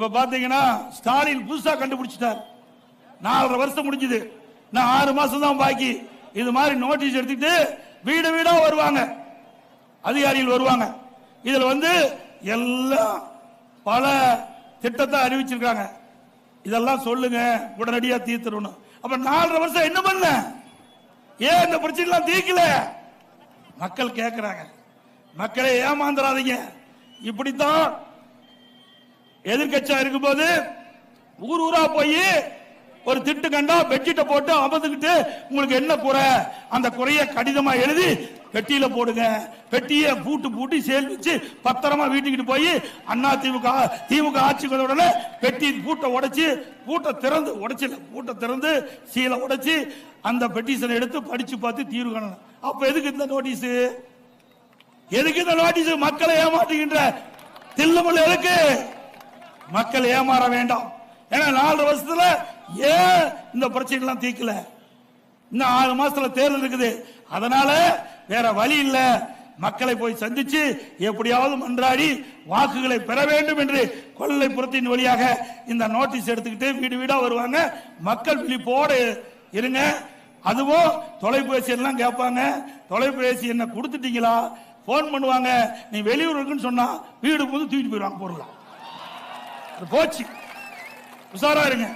இப்ப பாத்தீங்கன்னா ஸ்டாலின் புதுசா கண்டுபிடிச்சிட்டார். 4.5 வருஷம் முடிஞ்சது, நான் 6 மாசம் தான் பாக்கி. இது மாதிரி நோட்டீஸ் எடுத்துட்டு வீடு வீடா வருவாங்க, அதிகாரிகள் வருவாங்க. இதுல எல்லாம் பல திட்டத்தை அறிவிச்சிருக்காங்க. இதெல்லாம் சொல்லுங்க, உடனடியா தீர்த்துறணும். அப்ப 4.5 வருஷம் என்ன பண்ண? ஏன் இந்த பிரச்சனை எல்லாம் தீர்க்கல? மக்கள் கேட்கிறாங்க. மக்களை ஏமாந்துடாதீங்க. இப்படித்தான் எதிர்கட்சியா இருக்கும்போது ஊர் ஊரா போய் ஒரு திட்டு கண்டா பெட்ஷீட்டை போட்டு அமர்ந்துக்கிட்டு உங்களுக்கு என்ன குறை, அந்த குறைய கடிதமா எழுதி பெட்டியில போடுங்க. பெட்டியை பூட்டி சேல்விச்சு பத்திரமா வீட்டுக்கிட்டு போய் அண்ணா திமுக ஆட்சிக்கு உடனே பெட்டி பூட்டை உடைச்சு பூட்டை திறந்து சீலை உடைச்சு அந்த பெட்டிஷனை எடுத்து படிச்சு பார்த்து தீர்வு காணணும். அப்ப எதுக்கு இந்த நோட்டீஸ்? எதுக்கு இந்த நோட்டீஸ்? மக்களை ஏமாற்றுகின்ற தில்லுமுள்ள எதுக்கு? மக்கள் ஏமாற வேண்டாம். ஏன்னா 4 வருஷத்துல ஏன் இந்த பிரச்சனை எல்லாம் தீர்க்கல? இன்னும் 6 மாசத்துல தேர்தல் இருக்குது. அதனால வேற வழி இல்ல, மக்களை போய் சந்திச்சு எப்படியாவது மன்றாடி வாக்குகளை பெற வேண்டும் என்று கொல்லைப்புறத்தின் வழியாக இந்த நோட்டீஸ் எடுத்துக்கிட்டு வீடு வீடா வருவாங்க. மக்கள் விழிப்போடு இருங்க. அதுவும் தொலைபேசி எல்லாம் கேட்பாங்க. தொலைபேசி என்ன கொடுத்துட்டீங்களா? போன் பண்ணுவாங்க. நீ வெளியூர் இருக்குன்னு சொன்னா வீடு போது தூக்கிட்டு போயிடுவாங்க பொருளா. போச்சு, உஷாரா இருங்க.